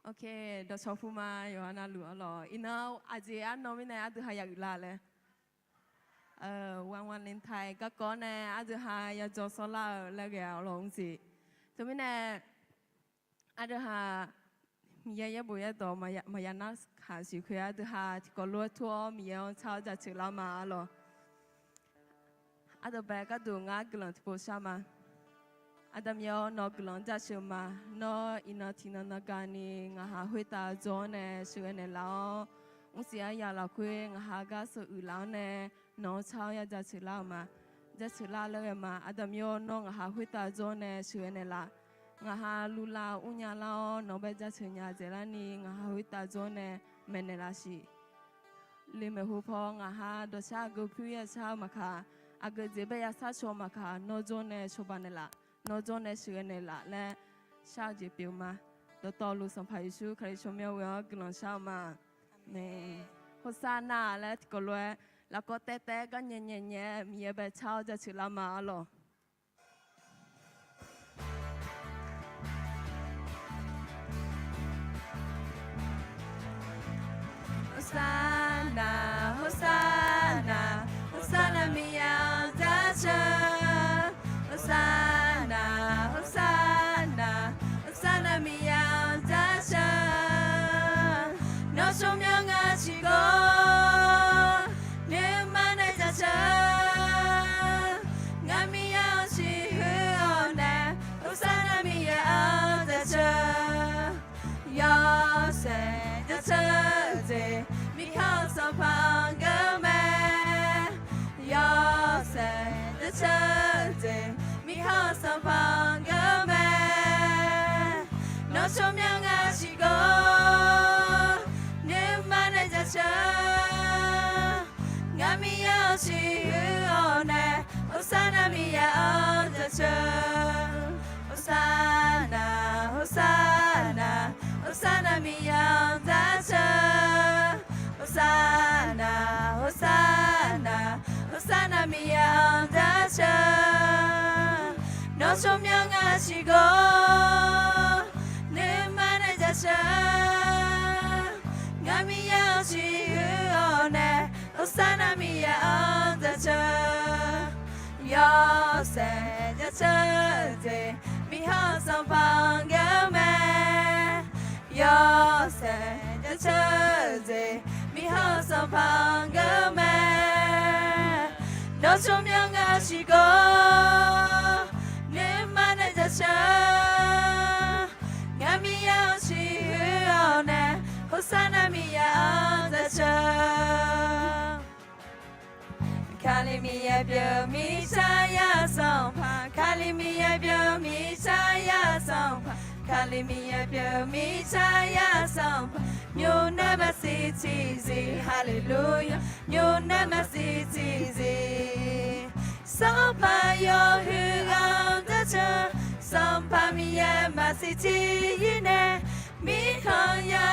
โอเคเดี๋ยวชอบพูมาอยู่นะหลัวหรออินเอาอาจจะอันน้องไม่แน่อาจจะหายอยู่ละเลยวันเลนไทยก็ก่อนแน่อาจจะหายจอโซล่าแล้วแกเอาลงสิจะไม่แน่อาจจะหามีเยอะบุยต่อมายันนักหาสิคุยอาจจะหาที่ก็รู้ทั่วมีเยอะชาวจะชื่อเรามาหรออาจจะแบกก็ดูงานกลุ่มที่พูดใช่ไหมอาจจะมีนอกกลุ่มจะชื่อมานออินทินันการนี่งาหาหุยตาโจนเนชื่อเนแล้วอุเสียยาเราคุยงาหากาสุอุลาวเนน้องชาวยาจะชื่อเรามาจะชื่อเราเลยมาอาจจะมีน้องงาหาหุยตาโจนเนชื่อเนละงาหาลูลาอุญญาลาน้องเบจะชื่อยาเจรานีงาหาหุยตาโจนเนเมเนลาชีลิเมหูพองงาหาดชากุพิยาชาวมาค่ะอาเกจิเบยาซาโชมาค่ะโนโจเนโชบานเนละโนโจเนชื่อเนละและชาวจีบิวมาต่อลูกสัมภาระชูใครชมเยอะกลุ่มชาวมาเนี่ยโฮซาน่าและที่ก็รวยแล้วก็เต้ๆก็เงี้ยมีแบบชาวจะชื่อละมาหรอโฮซาน่าโฮซาน่าโฮซาน่ามียาจะเชื่อโฮซาน่าโฮซาน่าโฮซาน่ามียาจะเชื่อน้องชมยังอาชิโกเนี่ยมันได้จะเชื่องามียาชิฮือเน่โฮซาน่ามียาจะเชื่อยาเสจะเชื่อเจมีข้าวสพังก็แม่ยาเสจะเชื่อเจมีข้าวสพังก็แม่น้องชมยังอาชิโกเนี่ยมันได้จะเชื่องามียาชิฮือเน่โอซานามียาจะเชื่อโอซานาโอซานาโอซานามียาจะเชื่อโอซานาโอซานาโอซานามียาจะเชื่อน้องชมยังอาชิโกเนี่ยมันได้จะเชื่องามียาชิฮือเน่โอซานามียาจะเชื่อยาเสจะเชื่อเจมีข้าวสพังก็แม่ยาเสจะเชื่อเจมีข้าวสพังก็แม่น้องชมยังอาชิโกเนี่ยมันได้จะเชื่องามียาชิฮือเน่โอซานามียาจะเชื่อคาลิมียาเปียวมีชายาสองพาคาลิมียาเปียวมีชายาสองพาคาลิมียาเปียวมีชายาสองพาYou never see cheesy hallelujah You never see cheesy Sampa yo hu on the church Sampa mi ya masi chi ne Mi khan ya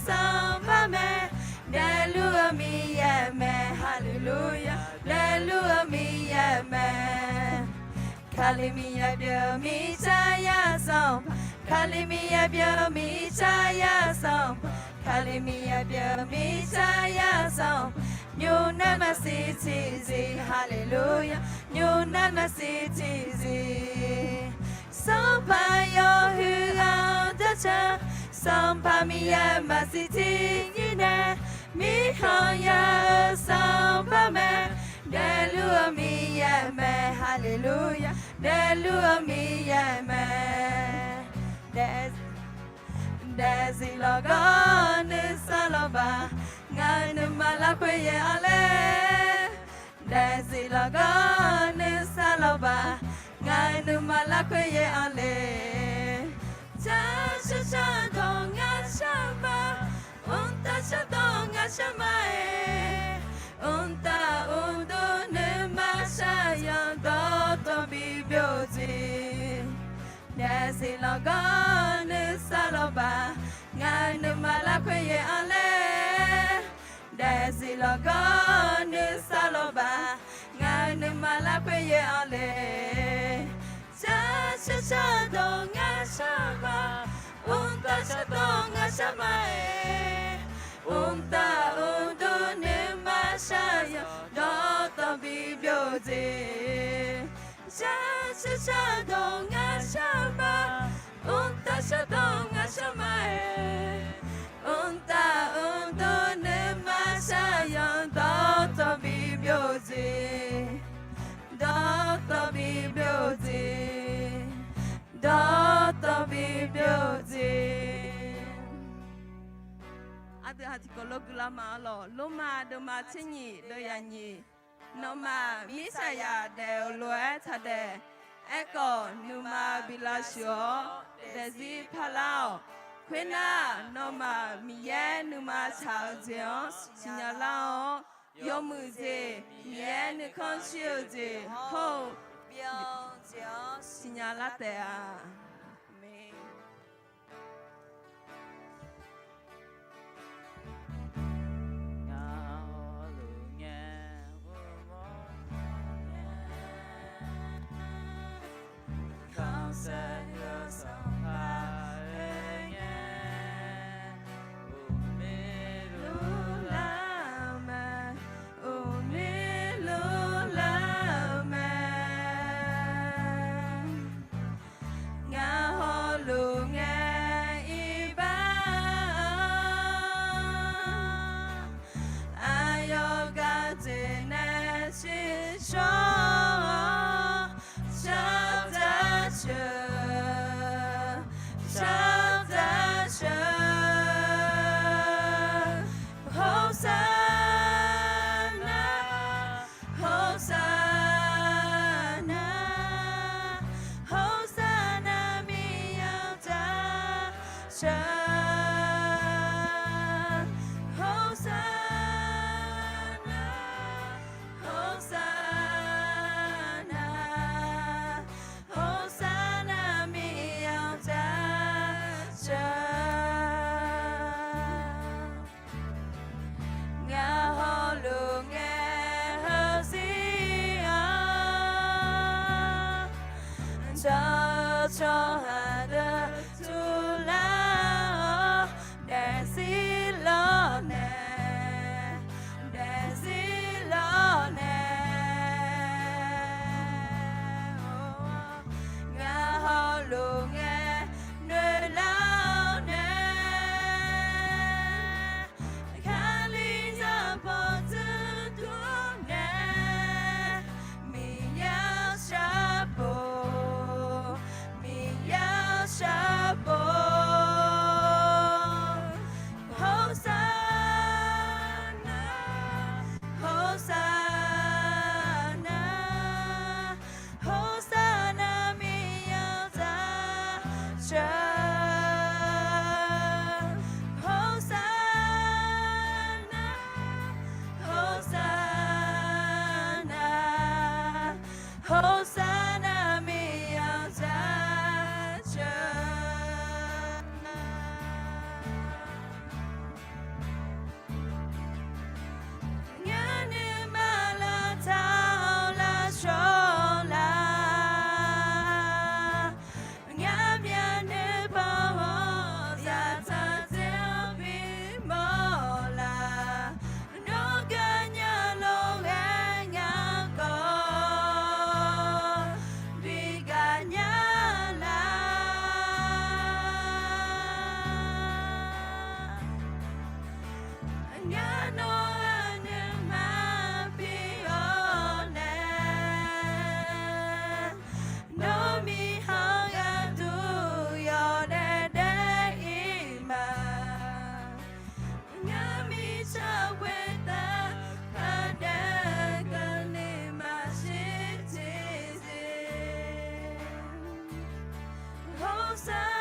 sampa me Hallelujah mi ya me hallelujah Hallelujah mi ya me Kali mi ya bio mi cha ya sampa Kali mi ya bio mi cha ya sampa Kali mi ya bio mi cha ya sampa You never see cheesy hallelujah You never see cheesy Sampa yo hu on the church Sampa mi ya masi chi ne Mi khan ya sampa me Hallelujah mi ya me hallelujah Hallelujah mi ya me Desi logon saloba Nganu malakwe ye ale Desi logon saloba Nganu malakwe ye ale Cha cha cha donga shama Unta cha donga shama Unta undo ne masha yang doto bibyoji Desi logon saloba Nganu malakwe ye ale Desi logon saloba Nganu malakwe ye ale Cha cha cha donga shama Unta cha donga งาชะมาอุนตาอุนตุนิมาชายดอตบิโบเจชาชาชาดงาชะมาอุนตาชะดงาชะมาอุนตาอุนตุนิมาชายดอตบิโบเจดอตบิโบเจดอตบิโบเจอาทิตย์ก็ลกุลามาลอลุมาดมาชิญีดยันยีนมามิสายาเดลลวยทัดเดเอโกนูมาบิลาชัวเดซิพาลาวควินานมามิเยนูมาชาวเจียงสิญญาลายอมือเจมิเยนึคอนชิวเจโฮเปียวเจียงสิญญาลาเตอาเม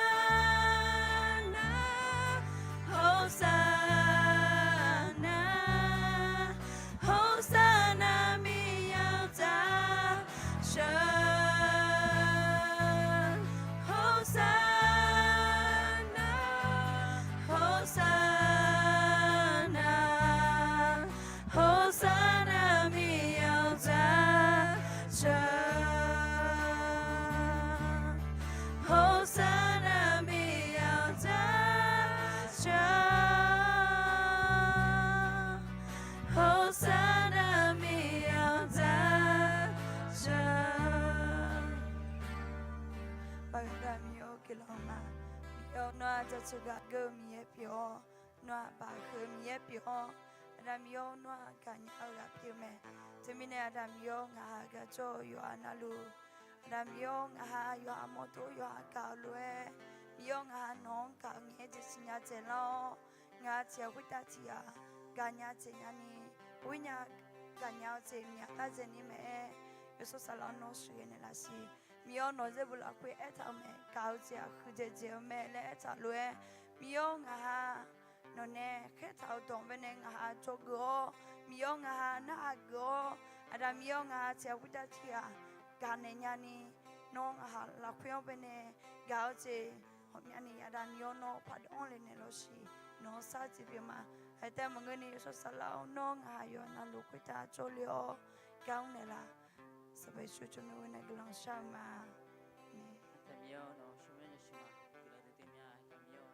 Hosanna, Hosanna. 出个个米也表，那把个米也表，那米有那干娘个表咩？这米呢那米有俺个做有俺那路，那米有俺有俺摩托有俺搞路诶，米有俺农搞嘢就是伢子咯，伢子会打起啊，干伢子伢呢，会伢干伢子伢那子你咩？有时候老农水呢那是。มีอ๋อนอเจบุลาคุยเอทาเมกาวเจียคือเจเจียเมเลเอทาลุเอมีอ๋องาฮานอเน่แค่ทาวตองเวเนงาฮาโจโกมีอ๋องาฮานาอาโกอาดามีอ๋องาฮาเจียวุตาเทียกาเนญานีน้องอาฮาลาคุยเวเนกาวเจหอมญานีอาดามีอ๋อนอพัดออนเลเนโลชีน้องซาจิเปียมาให้แต่มังเงินนี่สุดสลาวน้องอาฮายอนาลูคุยตาโจลิโอกาวเนล่าสบายชุดจมูกในกลางชามาแต่เมียวเนาะช่วยเนี่ยช่วยมาคือเราจะเตรียมยาแต่เมียว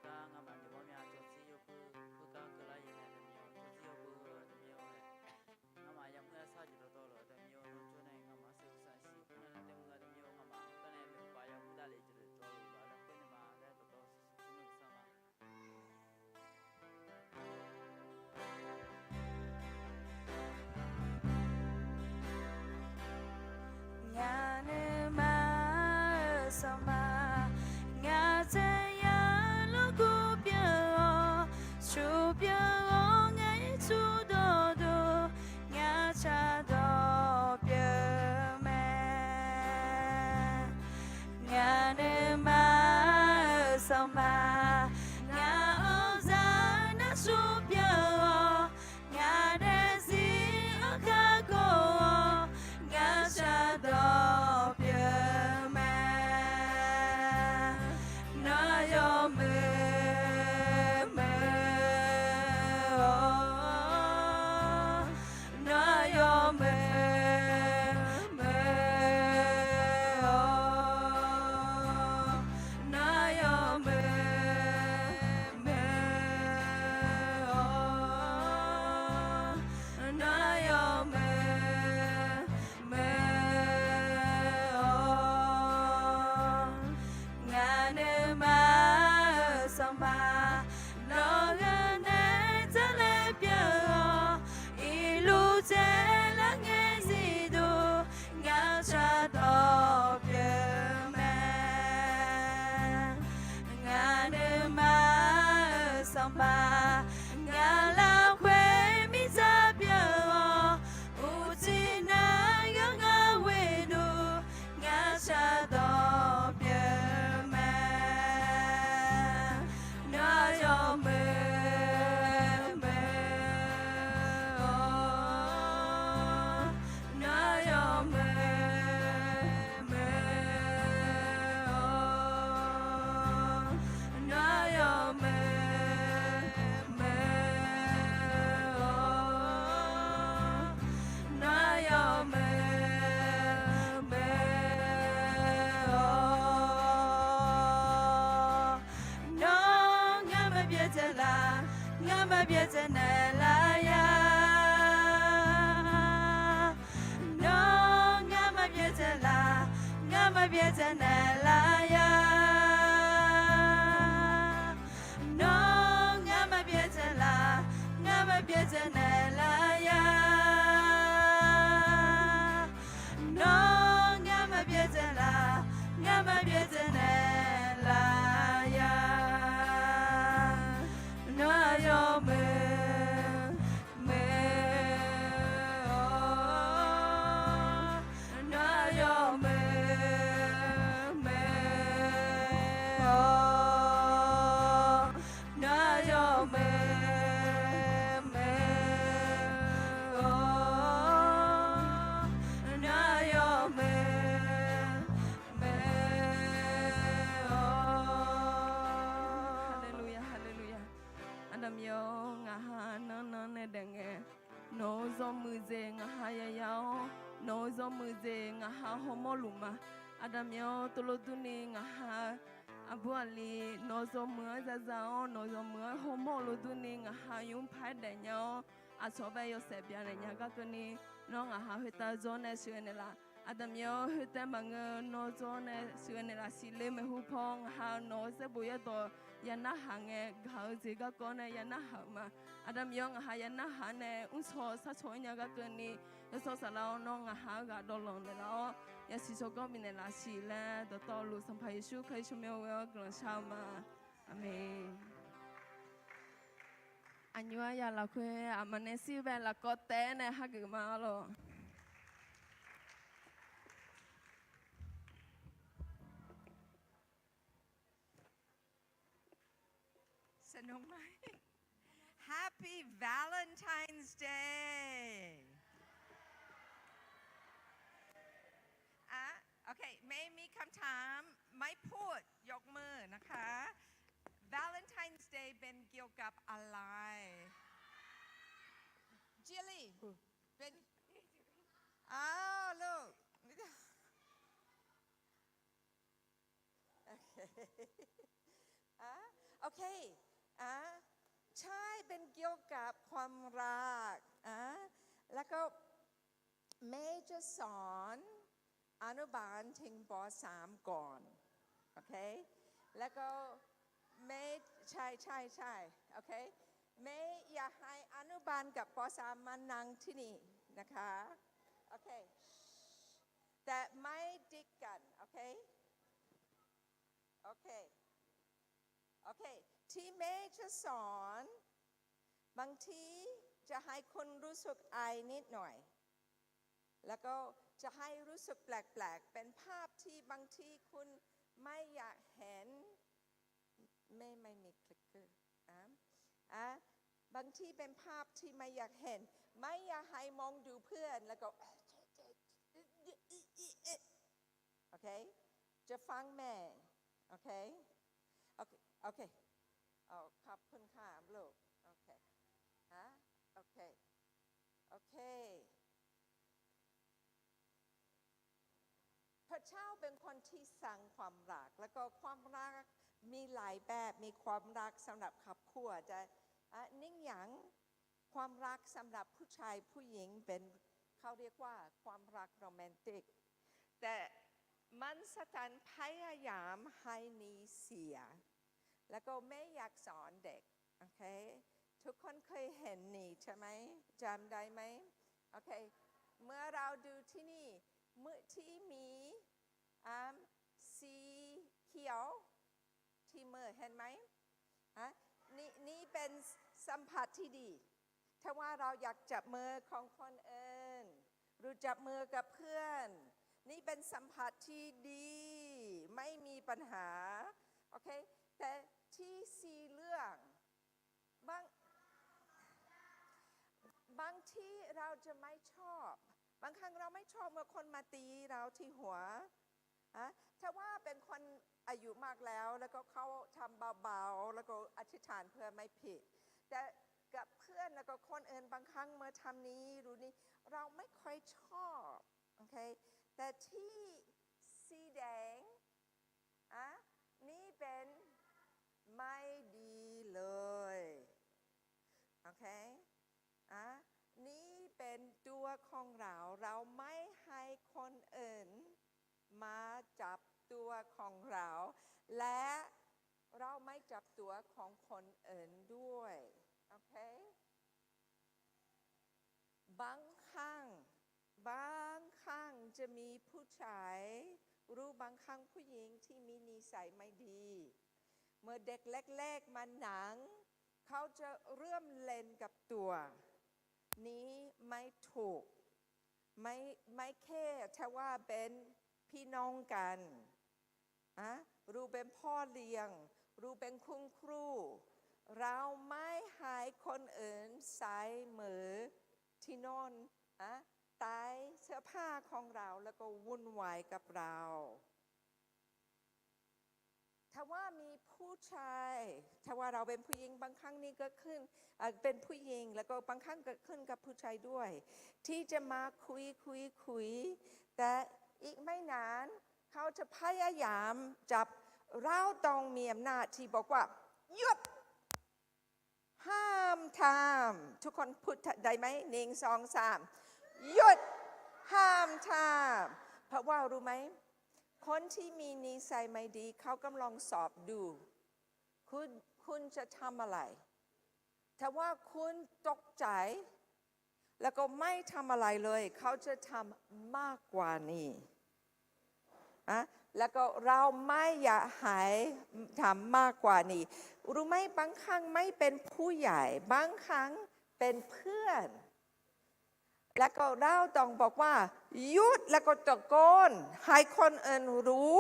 แต่งามันเดี๋ยวว่ามีอาจจะซีโยคือการคืออะไรอย่างเงี้ยแต่เมียวจะซีโยคือแต่เมียวงามายังเมื่อซาจิโรโตโลแต่เมียวโน้ช่วยในงามาเซลสันซีนั่นแต่เมื่อแต่เมียวงามาตอนนี้เป็นปลายมุดาเลยจะเลยตัวลูกบ้านแล้วเป็นมาได้ตัวสนุกสมางานมาสมางาเจียลูกเปียชูเปียไงชูโดโดงาชาโดเปียแม่งานมาสมางาโอซานาชูเปียงาเดซีโอกาโกงาชาโดเปียแม่นายมเมโอนายมเมโอนายมเมโอนายมเมโองานมาสมาโลกันเนจะเลเปียอีลูเจละเงสิดูงาชาโตเปียแม่งานมาสมางาลาเควมิซาเปียอุจินายงาเวดูงาชาโตเปียแม่นายมเมโอนายมเมโอนายมเมโอนายมเมโอน้องงามเบียเจลางามเบียเจเนลายาน้องงามเบียเจลางามเบียเจเนลายาน้องงามเบียเจลางามเบียเจเนลายาน้องงามเบียเจลางามเบียเจเนลายาน้อยมเมโอน้อยมเมโอน้อยมเมโอน้อยมเมโอฮาเลลูยาฮาเลลูยาอันดับยองอาหารนั่นเด็กโนซอมือเจงอาหารยาวโนซอมือเจงอาหารฮอมอลุมาอันดับยองตุลตุนีอาหารอาบัวลีโนซอมือจะจ้าโนซอมือฮอมอลุตุนีอาหารยุงพายเดียวอาชอบไปยอเสพยาเนี่ยก็คือนี่น้องอาหารเฮตาโจนเชื่อเนี่ยละอ อาตมีโอแต่บางเงินโนโจเนส่วนในราศีเลมหูพองหาโนเสบุยตัวยันน่าหางเงเขาจีก็ก่อนยันน่าหามาอาตมีโอหายันน่าหาเนอุ้งโซสัชอยก็เกินนี้ยศสลาวน้องหากาดลงแล้วยาสิโชก็มีในราศีแลตัวต่อลูสัมภายุเคยชมเวลกลางเช้ามาอาเมนอันยัวยาละคุยอามันเนสิเวลก็เต้เนฮักมาโลสนุกไหม Happy Valentine's Day โอเคไม่มีคำถามไม่พูดยกมือนะคะ Valentine's Day เป็นเกี่ยวกับอะไรจิลลี่เป็นอ้าวลูกโอเคใช่เป็นเกี่ยวกับความรักแล้วก็แม่จะสอนอนุบาลถึงป.3 ก่อนโอเคแล้วก็แม่ใช่โอเคแม่อยากให้อนุบาลกับป.3 มานั่งที่นี่นะคะโอเคแต่ไม่ติดกันโอเคที่แม่จะสอนบางทีจะให้คนรู้สึกอายนิดหน่อยแล้วก็จะให้รู้สึกแปลกๆเป็นภาพที่บางทีคุณไม่อยากเห็นไม่มีคลิกเกอร์บางทีเป็นภาพที่ไม่อยากเห็นไม่อยากให้มองดูเพื่อนแล้วก็โอเคจะฟังแม่โอเคขอบคุณค่ะลูกโอเคพระเจ้าเป็นคนที่สร้างความรักแล้วก็ความรักมีหลายแบบมีความรักสำหรับครอบครัวแต่นิ่งหยังความรักสำหรับผู้ชายผู้หญิงเป็นเขาเรียกว่าความรักโรแมนติกแต่มันสถานพยายามให้นีเสียแล้วก็ไม่อยากสอนเด็กโอเคทุกคนเคยเห็นนี่ใช่ไหมจำได้ไหมโอเคเมื่อเราดูที่นี่มือที่มีสีเขียวที่มือเห็นไหมนี่เป็นสัมผัสที่ดีถ้าว่าเราอยากจับมือของคนอื่นหรือจับมือกับเพื่อนนี่เป็นสัมผัสที่ดีไม่มีปัญหาโอเคแต่ที่สีเหลืองบางที่เราจะไม่ชอบบางครั้งเราไม่ชอบเมื่อคนมาตีเราที่หัวถ้าว่าเป็นคนอายุมากแล้วก็เขาทำเบาๆแล้วก็อธิษฐานเพื่อไม่ผิดแต่กับเพื่อนแล้วก็คนอื่นบางครั้งเมื่อทำนี้รู้นี่เราไม่ค่อยชอบโอเคแต่ที่สีแดงนี่เป็นไม่ดีเลยโอเคนี่เป็นตัวของเราไม่ให้คนอื่นมาจับตัวของเราและเราไม่จับตัวของคนอื่นด้วยโอเคบางครั้งจะมีผู้ชายรู้บางครั้งผู้หญิงที่มีนิสัยไม่ดีเมื่อเด็กเล็กๆมาหนังเขาจะเริ่มเล่นกับตัวนี้ไม่ถูกไม่แค่แต่ว่าเป็นพี่น้องกันรู้เป็นพ่อเลี้ยงรู้เป็นคุณครูเราไม่ให้คนอื่นใส่มือที่นอนใต้เสื้อผ้าของเราแล้วก็วุ่นวายกับเราถ้าว่ามีผู้ชายถ้าว่าเราเป็นผู้หญิงบางครั้งนี่ก็ขึ้นเป็นผู้หญิงแล้วก็บางครั้งก็ขึ้นกับผู้ชายด้วยที่จะมาคุยแต่อีกไม่นานเขาจะพยายามจับเราต้องมีอำนาจที่บอกว่าหยุดห้ามทำทุกคนพูดได้ไหม1 2 3หยุดห้ามทำ เพราะว่ารู้ไหมคนที่มีนิสัยไม่ดีเขากำลังสอบดูคุณจะทำอะไรถ้าว่าคุณตกใจแล้วก็ไม่ทำอะไรเลยเขาจะทำมากกว่านี้แล้วก็เราไม่อยากให้ทำมากกว่านี้รู้ไหมบางครั้งไม่เป็นผู้ใหญ่บางครั้งเป็นเพื่อนแล้วก็เราต้องบอกว่าหยุดแล้วก็ตะโกนให้คนอื่นรู้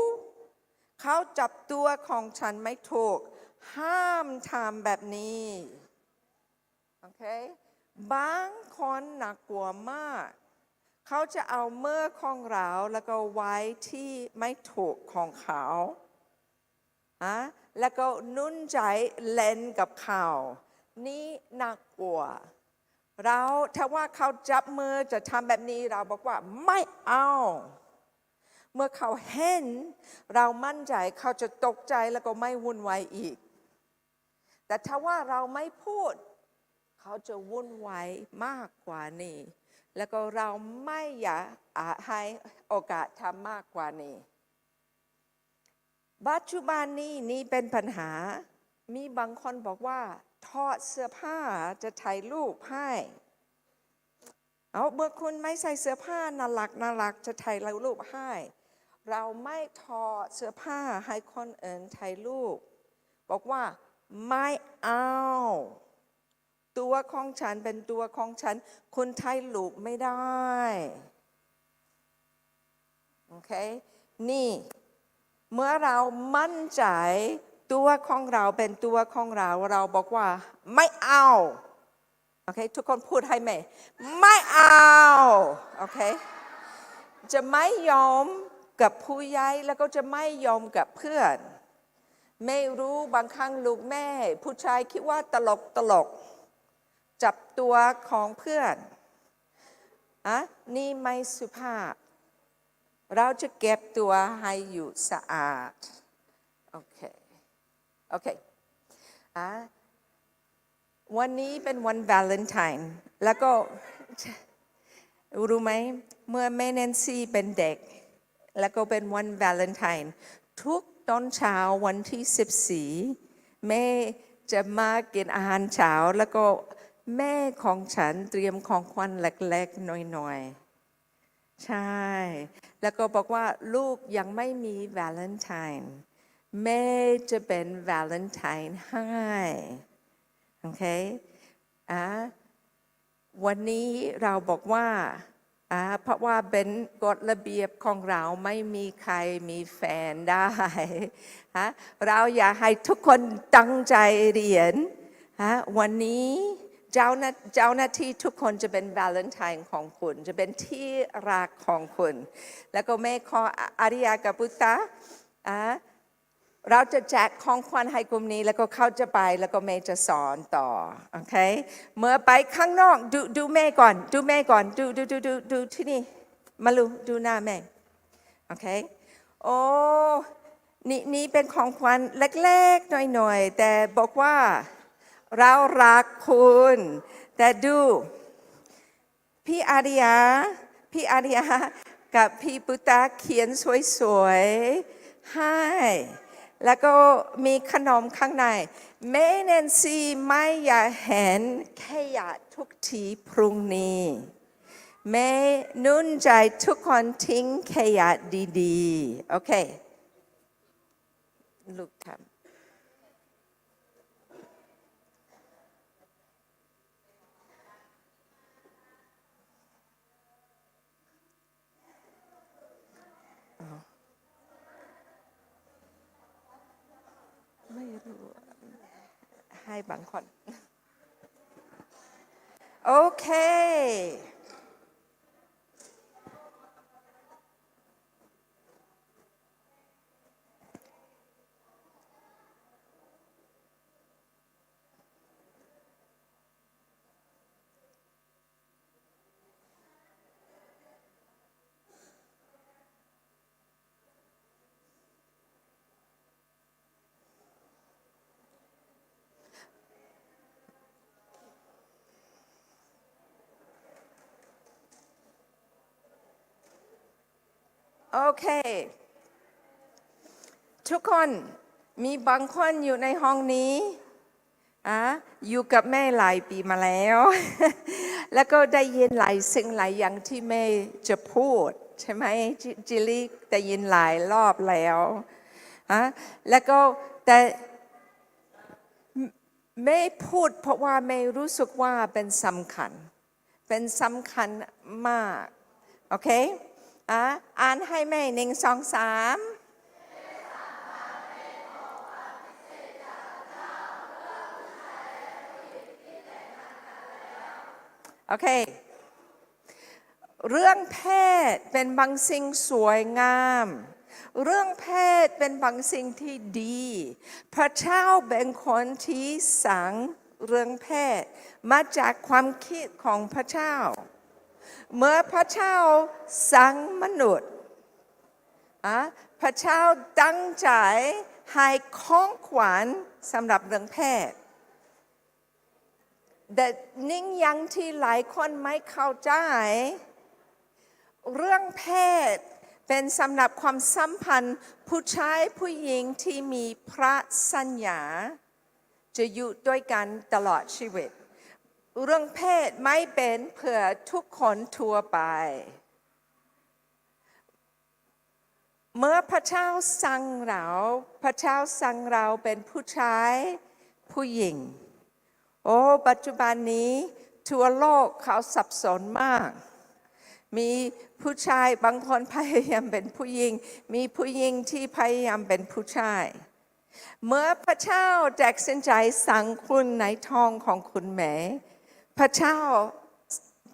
เขาจับตัวของฉันไม่ถูกห้ามทำแบบนี้โอเคบางคนหนักกลัวมากเขาจะเอามือของเราแล้วก็ไว้ที่ไม่ถูกของเขาแล้วก็นุ่นใจเล่นกับเขานี่หนักกลัวเราถ้าว่าเขาจับมือจะทำแบบนี้เราบอกว่าไม่เอาเมื่อเขาเห็นเรามั่นใจเขาจะตกใจแล้วก็ไม่วุ่นวายอีกแต่ถ้าว่าเราไม่พูดเขาจะวุ่นวายมากกว่านี้แล้วก็เราไม่อยากให้โอกาสทำมากกว่านี้ปัจจุบันนี้นี่เป็นปัญหามีบางคนบอกว่าถอดเสื้อผ้าจะถ่ายรูปให้เมื่อคุณไม่ใส่เสื้อผ้าน่ารักจะถ่ายรูปให้เราไม่ถอดเสื้อผ้าให้คนอื่นถ่ายรูปบอกว่าไม่เอาตัวของฉันเป็นตัวของฉันคุณถ่ายรูปไม่ได้โอเคนี่เมื่อเรามั่นใจตัวของเราเป็นตัวของเราเราบอกว่าไม่เอาโอเคทุกคนพูดให้แม่ไม่เอาโอเคจะไม่ยอมกับผู้ใหญ่แล้วก็จะไม่ยอมกับเพื่อนไม่รู้บางครั้งลูกแม่ผู้ชายคิดว่าตลกจับตัวของเพื่อนนี่ไม่สุภาพเราจะเก็บตัวให้อยู่สะอาดโอเควันนี้เป็นวันวาเลนไทน์แล้วก็รู้ไหมเมื่อแม่แนนซี่เป็นเด็กแล้วก็เป็นวันวาเลนไทน์ทุกตอนเช้าวันที่14แม่จะมากินอาหารเช้าแล้วก็แม่ของฉันเตรียมของขวัญเล็กๆน้อยๆใช่แล้วก็บอกว่าลูกยังไม่มีวาเลนไทน์แม่จะเป็นวาเลนไทน์ให้โอเควันนี้เราบอกว่าเพราะว่าเป็นกฎระเบียบของเราไม่มีใครมีแฟนได้เราอยากให้ทุกคนตั้งใจเรียนวันนี้เจ้าหน้าที่ทุกคนจะเป็นวาเลนไทน์ของคุณจะเป็นที่รักของคุณแล้วก็แม่ขออาริยากับปุตตะเราจะแจกของขวัญให้กลุ่มนี้แล้วก็เขาจะไปแล้วก็แม่จะสอนต่อโอเคเมื่อไปข้างนอกดูแม่ก่อนดูที่นี่มาดูหน้าแม่โอเคโอ้นี่เป็นของขวัญเล็กๆหน่อยๆแต่บอกว่าเรารักคุณแต่ดูพี่อาริยากับพี่ปุตตะเขียนสวยๆให้แล้วก็มีขนมข้างในแม่แนนซี่ไม่อยากเห็นขยะทุกทีพรุ่งนี้แม่นุ่นใจทุกคนทิ้งขยะดีๆโอเคลูกทำไม่รู้ให้บางคนโอเค โอเค ทุกคนมีบางคนอยู่ในห้องนี้อยู่กับแม่หลายปีมาแล้ว แล้วก็ได้ยินหลายสิ่งหลายอย่างที่แม่จะพูดใช่ไหมจิลี่ได้ยินหลายรอบแล้วแล้วก็แต่แม่พูดเพราะว่าแม่รู้สึกว่าเป็นสำคัญมากโอเคอ่านให้แม่1 2 3โอเคเรื่องเพศเป็นบางสิ่งสวยงามเรื่องเพศเป็นบางสิ่งที่ดีพระเจ้าเป็นคนที่สั่งเรื่องเพศมาจากความคิดของพระเจ้าเมื่อพระเจ้าสั่งมนุษย์พระเจ้าตั้งใจให้ของขวัญสำหรับเรื่องเพศแต่นิ่งยังที่หลายคนไม่เข้าใจเรื่องเพศเป็นสำหรับความสัมพันธ์ผู้ชายผู้หญิงที่มีพระสัญญาจะอยู่ด้วยกันตลอดชีวิตเรื่องเพศไม่เป็นเพื่อทุกคนทั่วไปเมื่อพระเจ้าสั่งเราเป็นผู้ชายผู้หญิงปัจจุบันนี้ทั่วโลกเขาสับสนมากมีผู้ชายบางคนพยายามเป็นผู้หญิงมีผู้หญิงที่พยายามเป็นผู้ชายเมื่อพระเจ้าตัดสินใจสั่งคุณในท้องของคุณแม่พระเจ้า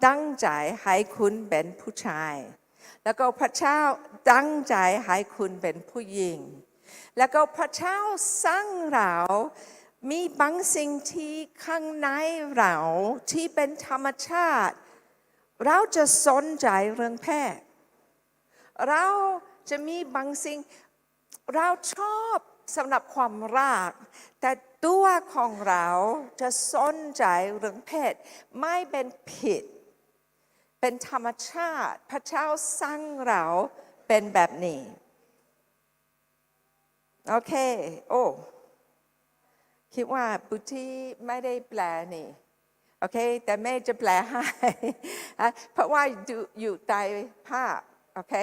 ตั้งใจให้คุณเป็นผู้ชายแล้วก็พระเจ้าตั้งใจให้คุณเป็นผู้หญิงแล้วก็พระเจ้าสั่งเรามีบางสิ่งที่ข้างในเราที่เป็นธรรมชาติเราจะสนใจเรื่องเพศเราจะมีบางสิ่งเราชอบสำหรับความรักแต่ตัวของเราจะสนใจเรื่องเพศไม่เป็นผิดเป็นธรรมชาติพระเจ้าสร้างเราเป็นแบบนี้โอเคคิดว่าปุที่ไม่ได้แปลนี่โอเคแต่แม่จะแปลให้เพราะว่าอยู่ใต้ภาพโอเค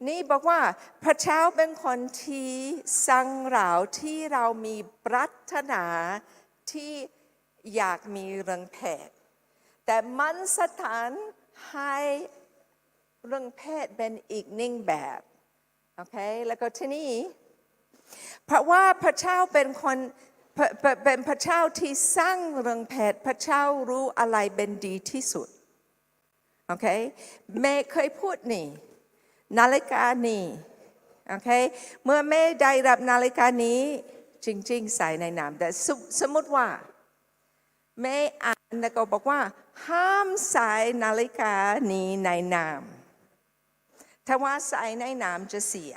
นี่บอกว่าพระเจ้าเป็นคนที่สั่งเราที่เรามีปรารถนาที่อยากมีเรื่องเพศแต่มันสถานให้เรื่องเพศเป็นอีกหนึ่งแบบโอเคแล้วก็ที่นี่เพราะว่าพระเจ้าเป็นพระเจ้าที่สร้างเรื่องเพศพระเจ้ารู้อะไรเป็นดีที่สุดโอเคแม่เคยพูดนี่นาฬิกานี่โอเคเมื่อแม่ได้รับนาฬิกานี้จริงๆใส่ในน้ำแต่สมมติว่าแม่อ่านแล้วก็บอกว่าห้ามใส่นาฬิกานี้ในน้ำถ้าว่าใส่ในน้ำจะเสีย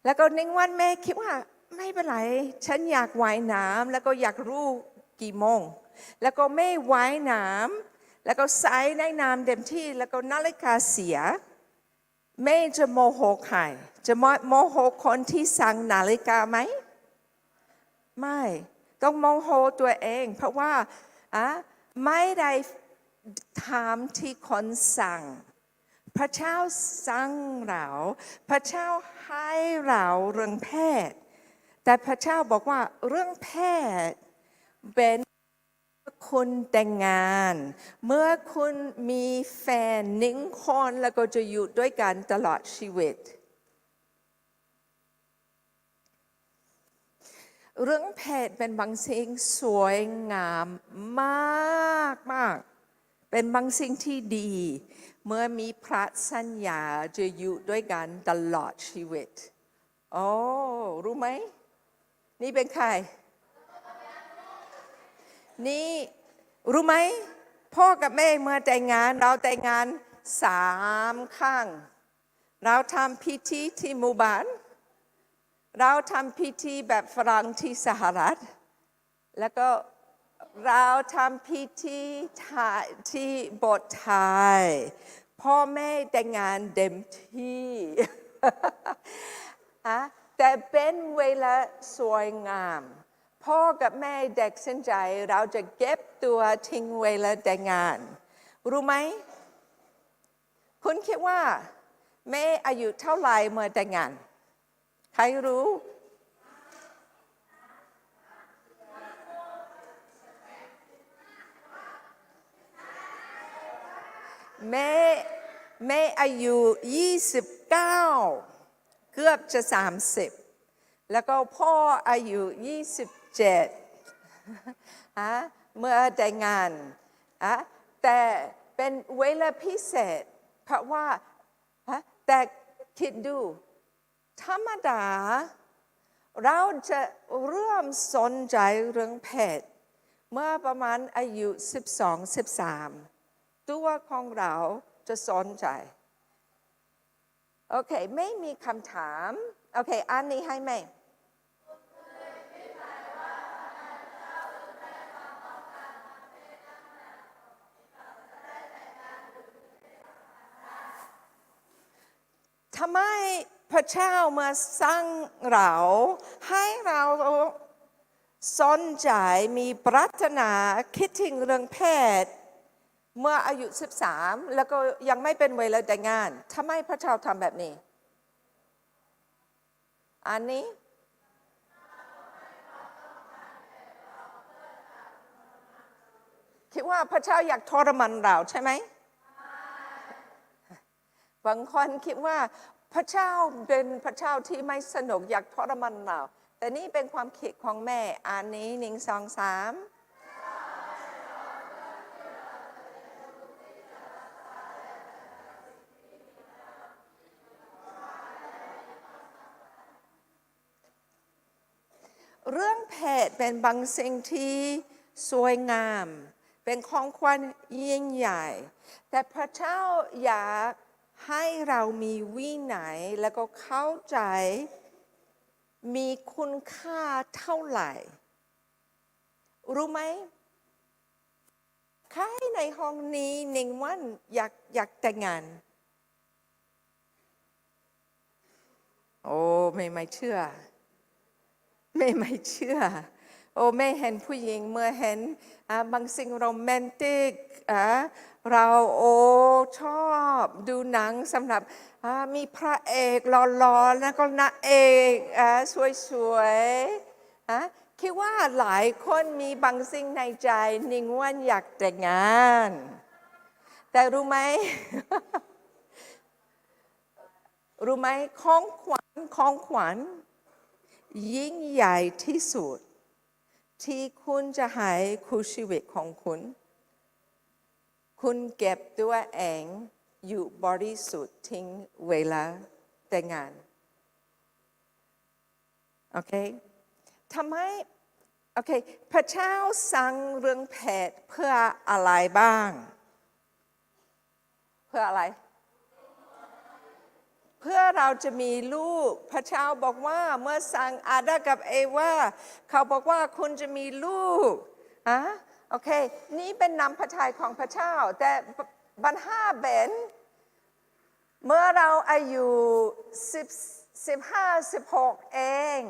แล้วก็ในวันแม่คิดว่าไม่เป็นไรฉันอยากว่ายน้ำแล้วก็อยากรู้กี่โมงแล้วก็ไม่ว่ายน้ำแล้วก็ใส่ในน้ำเต็มที่แล้วก็นาฬิกาเสียแม่จะโมโหใครจะโมโหคนที่สั่งนาฬิกาไหมไม่ต้องโมโหตัวเองเพราะว่าไม่ได้ทำที่คนสั่งพระเจ้าสั่งเราพระเจ้าให้เราเรื่องเพศแต่พระเจ้าบอกว่าเรื่องเพศเป็นคุณแต่งงานเมื่อคุณมีแฟน1 คนแล้วก็จะอยู่ด้วยกันตลอดชีวิตเรื่องเพศเป็นบางสิ่งสวยงามมากเป็นบางสิ่งที่ดีเมื่อมีพระสัญญาจะอยู่ด้วยกันตลอดชีวิตรู้ไหมนี่เป็นใครนี่รู้ไหมพ่อกับแม่เมื่อแต่งงานเราแต่งงาน3 ครั้งเราทำพิธีที่หมู่บ้านเราทำพิธีแบบฝรั่งที่สหรัฐแล้วก็เราทำพิธีที่โบสถ์ไทยพ่อแม่แต่งงานเต็มที่ แต่เป็นเวลาสวยงามพ่อกับแม่เด็กสนใจเราจะเก็บตัวทิ้งเวลาแต่งงานรู้ไหมคุณคิดว่าแม่อายุเท่าไหร่เมื่อแต่งงานใครรู้แม่อายุ29เกือบจะ30แล้วก็พ่ออายุ27เมื่อแต่งงานแต่เป็นเวลาพิเศษเพราะว่าแต่คิดดูธรรมดาเราจะเริ่มสนใจเรื่องเพศเมื่อประมาณอายุ12-13ตัวของเราจะสนใจโอเคไม่มีคำถามโอเคอันนี้ให้แม่ทำไมพระเจ้ามาสร้างเราให้เราสนใจมีปรารถนาคิดถึงเรื่องเพศเมื่ออายุ13แล้วก็ยังไม่เป็นเวลาแต่งงานทำไมพระเจ้าทำแบบนี้อันนี้คิดว่าพระเจ้าอยากทรมานเราใช่ไหมบางคนคิดว่าพระเจ้าเป็นพระเจ้าที่ไม่สนุกอยากทรมานเราแต่นี่เป็นความคิดของแม่อันนี้1 2 3เรื่องเพศเป็นบางสิ่งที่สวยงามเป็นของขวัญยิ่งใหญ่แต่พระเจ้าอยากให้เรามีวินัยแล้วก็เข้าใจมีคุณค่าเท่าไหร่รู้ไหมใครในห้องนี้1 วันอยากแต่งงานโอ้ไม่เชื่อไม่เชื่อโอ้ไม่เห็นผู้หญิงเมื่อเห็นบางสิ่งโรแมนติกเราโอ้ชอบดูหนังสำหรับมีพระเอกหล่อๆแล้วก็นางเอกสวยๆคิดว่าหลายคนมีบางสิ่งในใจ1 วันอยากแต่งงานแต่รู้ไหม รู้ไหมของขวัญยิ่งใหญ่ที่สุดที่คุณจะให้คู่ชีวิตของคุณเก็บตัวเองอยู่บริสุทธิ์ทิ้งเวลาแต่งงานโอเคทำไมโอเคพระเจ้าสั่งเรื่องเพศเพื่ออะไรบ้างเพื่ออะไรเพื่อเราจะมีลูกพระเจ้าบอกว่าเมื่อสั่งอาดัมกับเอวาเขาบอกว่าคุณจะมีลูกโอเคนี่เป็นนำพระทัยของพระเจ้าแต่ปัญหาเป็นเมื่อเราอายุ15-16เอง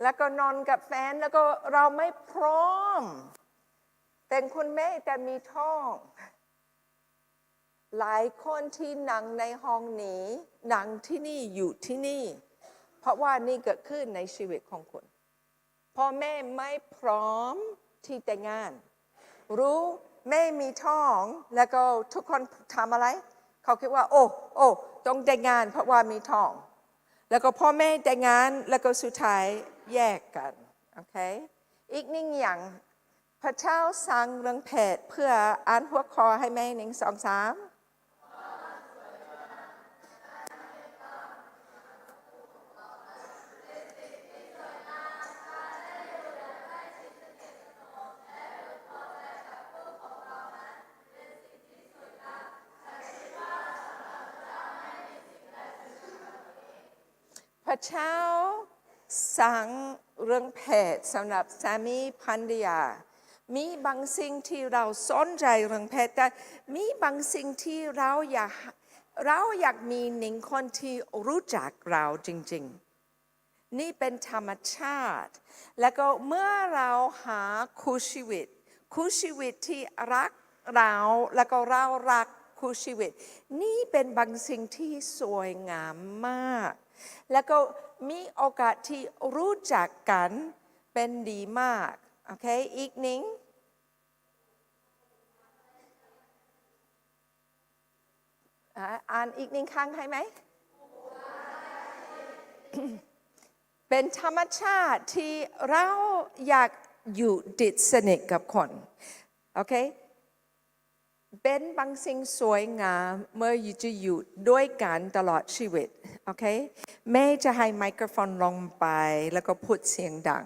แล้วก็นอนกับแฟนแล้วก็เราไม่พร้อมเป็นคุณแม่แต่มีท้องหลายคนที่นั่งในห้องนี้นั่งที่นี่อยู่ที่นี่เพราะว่านี่เกิดขึ้นในชีวิตของคุณพ่อแม่ไม่พร้อมที่แต่งงานรู้แม่มีท้องแล้วก็ทุกคนทำอะไรเขาคิดว่าโอ้ต้องแต่งงานเพราะว่ามีท้องแล้วก็พ่อแม่แต่งงานแล้วก็สุดท้ายแยกกันโอเคอีก1 อย่างพระเจ้าสั่งเรื่องเพศเพื่ออ่านหัวข้อให้แม่1 2 3พระเจ้าสั่งเรื่องเพศสำหรับสามีภรรยามีบางสิ่งที่เราสนใจเรื่องเพศแต่มีบางสิ่งที่เรา เราอยากมีหนึ่งคนที่รู้จักเราจริงๆนี่เป็นธรรมชาติแล้วก็เมื่อเราหาคู่ชีวิตที่รักเราแล้วก็เรารักคู่ชีวิตนี่เป็นบางสิ่งที่สวยงามมากแล้วก็มีโอกาสที่รู้จักกันเป็นดีมากโอเคอีกหนึ่งอ่านอีกหนึ่งครั้งให้ไหม เป็นธรรมชาติที่เราอยากอยู่ติดสนิทกับคนโอเคเป็นบางสิ่งสวยงามเมื่อจะอยู่ด้วยกันตลอดชีวิตโอเคแม่จะให้ไมโครโฟนลงไปแล้วก็พูดเสียงดัง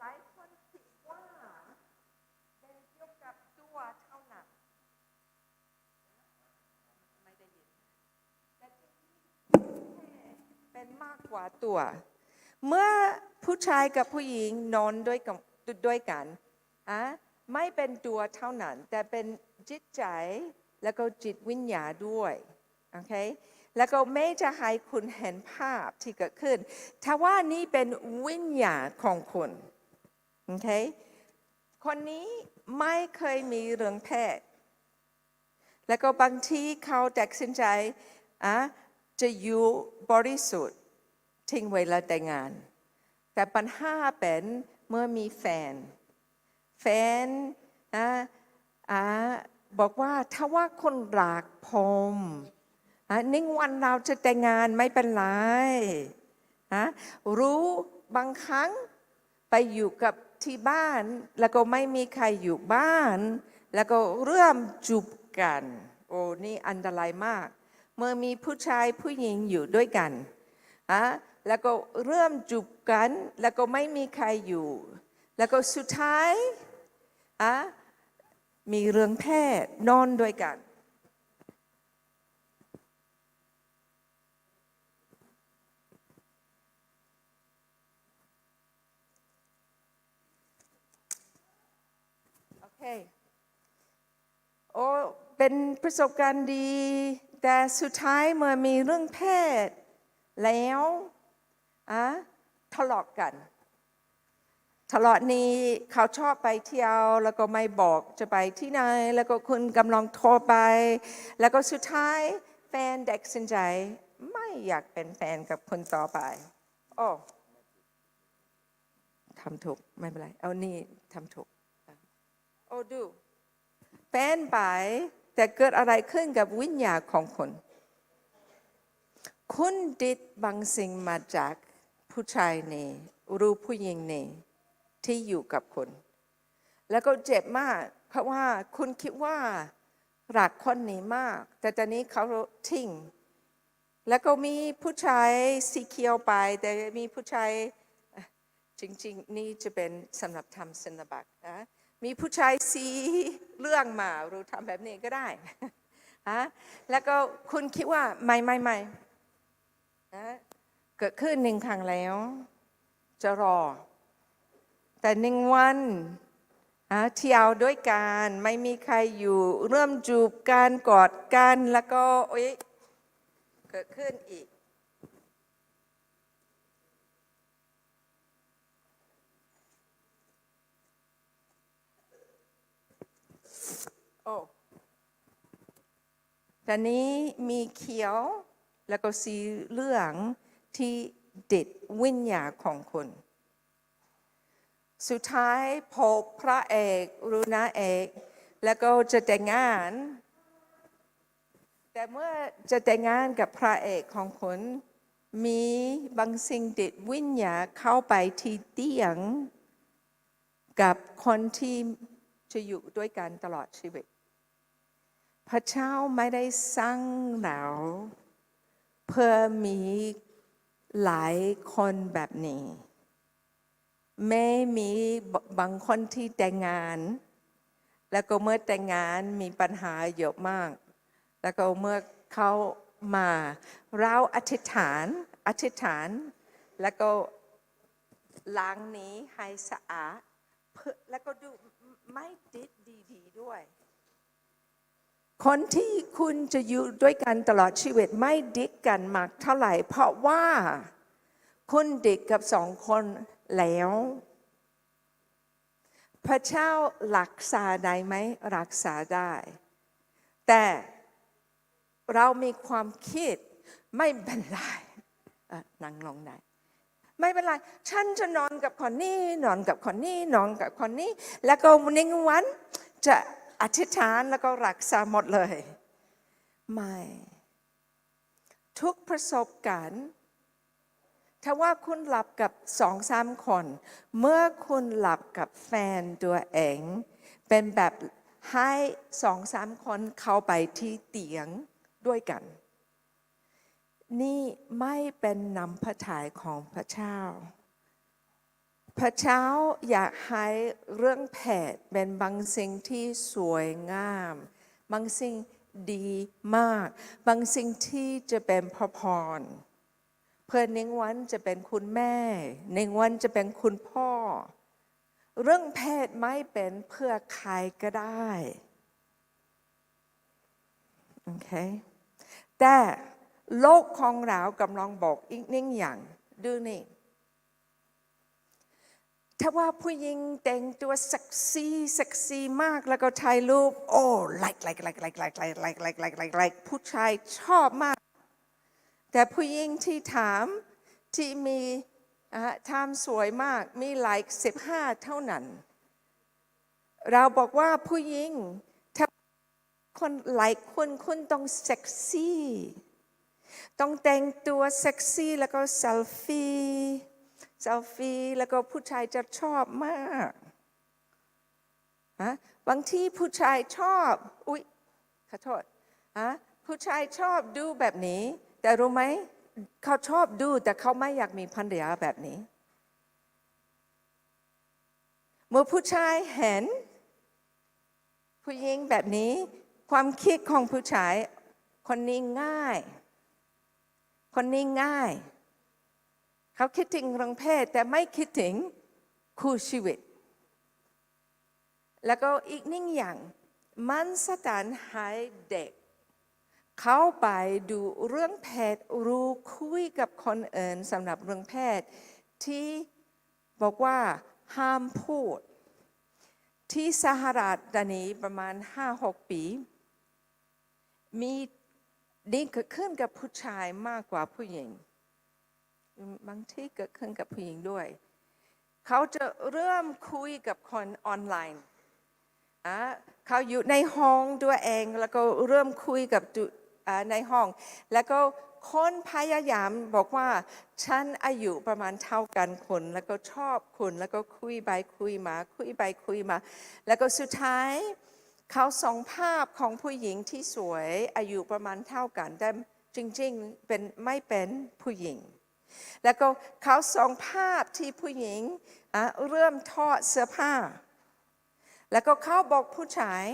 หลายคนคิดว่าเป็นเกี่ยวกับตัวเท่านั้นไม่ได้ยินแต่จริงๆเป็นมากกว่าตัว เมื่อผู้ชายกับผู้หญิงนอนด้วยกันไม่เป็นตัวเท่านั้นแต่เป็นจิตใจแล้วก็จิตวิญญาณด้วยโอเคแล้วก็ไม่จะให้คุณเห็นภาพที่เกิดขึ้นถ้าว่านี่เป็นวิญญาณของคุณโอเคคนนี้ไม่เคยมีเรื่องเพศแล้วก็บางทีเขาตัดสินใจจะอยู่บริสุทธิ์ทิ้งเวลาแต่งงานแต่ปัญหาเป็นเมื่อมีแฟนบอกว่าถ้าว่าคนรักผมนิ่งวันเราจะแต่งงานไม่เป็นไรรู้บางครั้งไปอยู่กับที่บ้านแล้วก็ไม่มีใครอยู่บ้านแล้วก็เริ่มจูบกันโอ้นี่อันตรายมากเมื่อมีผู้ชายผู้หญิงอยู่ด้วยกันแล้วก็เริ่มจูบกันแล้วก็ไม่มีใครอยู่แล้วก็สุดท้ายมีเรื่องเพศนอนด้วยกันโอเคโอ้เป็นประสบการณ์ดีแต่สุดท้ายเมื่อมีเรื่องเพศแล้วทะเลาะกันทะเลาะนี้เขาชอบไปเที่ยวแล้วก็ไม่บอกจะไปที่ไหนแล้วก็คุณกำลังโทรไปแล้วก็สุดท้ายแฟนเด็กสินใจไม่อยากเป็นแฟนกับคนต่อไปโอ้ทำถูกไม่เป็นไรเอานี่ทำถูกโอ้ดูแฟนไปแต่เกิดอะไรขึ้นกับวิญญาณของคุณติดบางสิ่งมาจากผู้ชายนี่รู้ผู้หญิงนี่ที่อยู่กับคุณแล้วก็เจ็บมากเพราะว่าคุณคิดว่ารักคนนี้มากแต่ตอนนี้เขาทิ้งแล้วก็มีผู้ชายสีเขียวไปแต่มีผู้ชายจริงๆนี่จะเป็นสำหรับทำศิลปะมีผู้ชายสีเหลืองมาเราทำแบบนี้ก็ได้แล้วก็คุณคิดว่าไม่เกิดขึ้นหนึ่งครั้งแล้วจะรอแต่หนึ่งวันเที่ยวด้วยกันไม่มีใครอยู่เริ่มจูบกันกอดกันแล้วก็เกิดขึ้นอีกตอนนี้มีเขียวแล้วก็สีเหลืองที่ติดวิญญาณของคุณสุดท้ายพบพระเอกหรือนางเอกแล้วก็จะแต่งงานแต่เมื่อจะแต่งงานกับพระเอกของคุณมีบางสิ่งติดวิญญาณเข้าไปที่เตียงกับคนที่จะอยู่ด้วยกันตลอดชีวิตพระเจ้าไม่ได้สร้างเราเพื่อมีหลายคนแบบนี้ไม่มีบางคนที่แต่งงาน แล้วก็เมื่อแต่งงานมีปัญหาเยอะมาก แล้วก็เมื่อเขามาเราอธิษฐานแล้วก็ล้างนี้ให้สะอาดแล้วก็ดูไม่ติดดีๆด้วย คนที่คุณจะอยู่ด้วยกันตลอดชีวิตไม่ดิกกันมากเท่าไหร่เพราะว่าคุณดิกกับ2 คนแล้ว พระเจ้ารักษาได้ไหมรักษาได้ แต่เรามีความคิดไม่เป็นไรนั่งลงได้ไม่เป็นไรฉันจะนอนกับคนนี้นอนกับคนนี้นอนกับคนนี้แล้วก็ในวันจะอธิษฐานแล้วก็รักษาหมดเลยไม่ทุกประสบการณ์ถ้าว่าคุณหลับกับ2-3 คนเมื่อคุณหลับกับแฟนตัวเองเป็นแบบให้2-3 คนเข้าไปที่เตียงด้วยกันนี่ไม่เป็นนำพระทัยของพระเจ้าพระเจ้าอยากให้เรื่องเพศเป็นบางสิ่งที่สวยงามบางสิ่งดีมากบางสิ่งที่จะเป็นพระพรเพื่อนหนึ่งวันจะเป็นคุณแม่หนึ่งวันจะเป็นคุณพ่อเรื่องเพศไม่เป็นเพื่อใครก็ได้โอเคแต่โลกของเรากำลังบอกอีกหนึ่งอย่างดูนี่ถ้าว่าผู้หญิงแต่งตัวเซ็กซี่มากแล้วก็ถ่ายรูปโอ้ไลค์ผู้ชายชอบมากแต่ผู้หญิงที่ถามที่มีทำสวยมากมีไลค์15เท่านั้นเราบอกว่าผู้หญิงถ้าคนไลค์คุณต้องเซ็กซี่ต้องแต่งตัวเซ็กซี่แล้วก็เซลฟี่แล้วก็ผู้ชายจะชอบมากบางทีผู้ชายชอบอุ๊ยขอโทษผู้ชายชอบดูแบบนี้แต่รู้ไหมเขาชอบดูแต่เขาไม่อยากมีภรรยาแบบนี้เมื่อผู้ชายเห็นผู้หญิงแบบนี้ความคิดของผู้ชายคนนี้ง่ายเขาคิดถึงเรื่องเพศแต่ไม่คิดถึงคู่ชีวิตแล้วก็อีกหนึ่งอย่างมันสถานให้เด็กเข้าไปดูเรื่องเพศรู้คุยกับคนอื่นสำหรับเรื่องเพศที่บอกว่าห้ามพูดที่สหรัฐตอนนี้ประมาณ 5-6 ปีมีนี่เกิดขึ้นกับผู้ชายมากกว่าผู้หญิงบางที่เกิดขึ้นกับผู้หญิงด้วยเขาจะเริ่มคุยกับคนออนไลน์เขาอยู่ในห้องตัวเองแล้วก็เริ่มคุยกับในห้องแล้วก็คนพยายามบอกว่าฉันอายุประมาณเท่ากันคนแล้วก็ชอบคุณแล้วก็คุยไปคุยมาแล้วก็สุดท้ายเขาส่งภาพของผู้หญิงที่สวยอายุประมาณเท่ากันแต่จริงๆไม่เป็นผู้หญิงแล้วก็เขาส่งภาพที่ผู้หญิงเริ่มถอดเสื้อผ้าแล้วก็เขาบอกผู้ชาย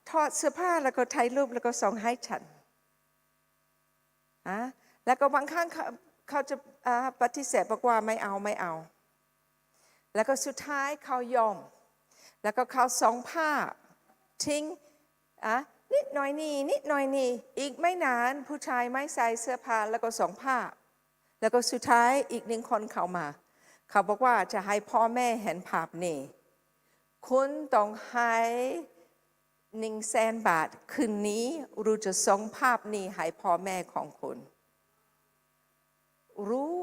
ถอดเสื้อผ้าแล้วก็ถ่ายรูปแล้วก็ส่งให้ฉันแล้วก็บางครั้งเขาจะปฏิเสธบอกว่าไม่เอาแล้วก็สุดท้ายเขายอมแล้วก็เขาส่งภาพทิ้งนิดหน่อยนี่อีกไม่นานผู้ชายไม่ใส่เสื้อผ้าแล้วก็ส่งภาพแล้วก็สุดท้ายอีกหนึ่งคนเข้ามาเขาบอกว่าจะให้พ่อแม่เห็นภาพนี้คุณต้องให้100,000 บาทคืนนี้เราจะส่งภาพนี้ให้พ่อแม่ของคุณรู้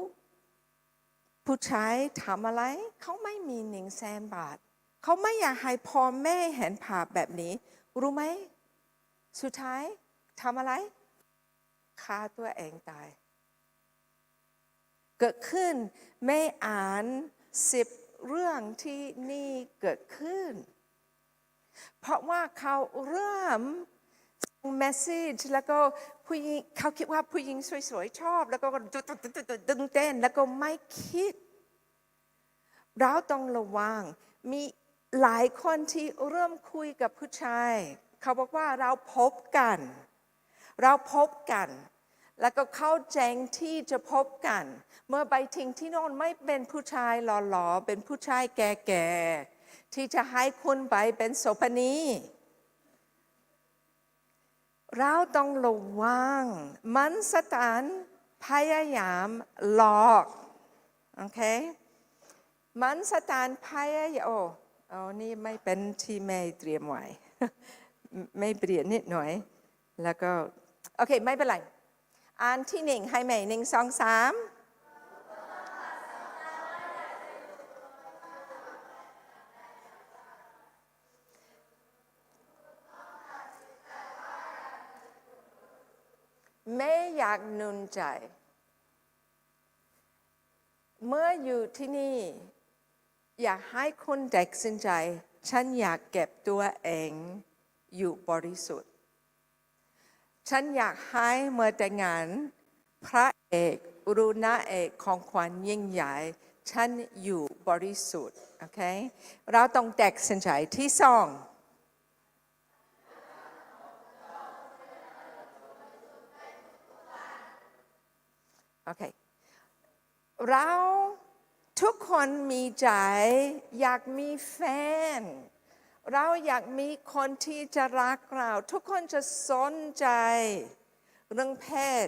ผู้ชายทำอะไรเขาไม่มี100,000 บาทเขาไม่อยากให้พ่อแม่เห็นภาพแบบนี้รู้ไหมสุดท้ายทำอะไรฆ่าตัวเองตายเกิดขึ้นไม่อ่าน10 เรื่องที่นี่เกิดขึ้นเพราะว่าเขาเริ่มส่งเมสเซจแล้วก็ผู้หญิงเขาคิดว่าผู้หญิงสวยๆชอบแล้วก็ดึงเต้นแล้วก็ไม่คิดเราต้องระวังมี หลายคนที่เริ่มคุยกับผู้ชายเขาบอกว่าเราพบกัน แล้วก็เข้าใจที่จะพบกัน เมื่อไปทิ้งที่โน่นไม่เป็นผู้ชายหล่อๆเป็นผู้ชายแก่ๆที่จะให้คุณไปเป็นโสเภณีเราต้องระวังมันสถานพยายามหลอกโอเคมันสถานพยายามนี่ไม่เป็นที่แม่เตรียมไว้ ไม่เปลี่ยนนิดหน่อยแล้วก็โอเคไม่เป็นไรอ่านที่หนึ่งให้แม่1 2 3แม่อยากหนุนใจเมื่ออยู่ที่นี่อยากให้คุณตัดสินใจฉันอยากเก็บตัวเองอยู่บริสุทธิ์ฉันอยากให้เมื่อแต่งงานพระเอกหรือนางเอกของขวัญยิ่งใหญ่ฉันอยู่บริสุทธิ์โอเคเราต้องตัดสินใจที่สองโอเคเราทุกคนมีใจอยากมีแฟนเราอยากมีคนที่จะรักเราทุกคนจะสนใจเรื่องเพศ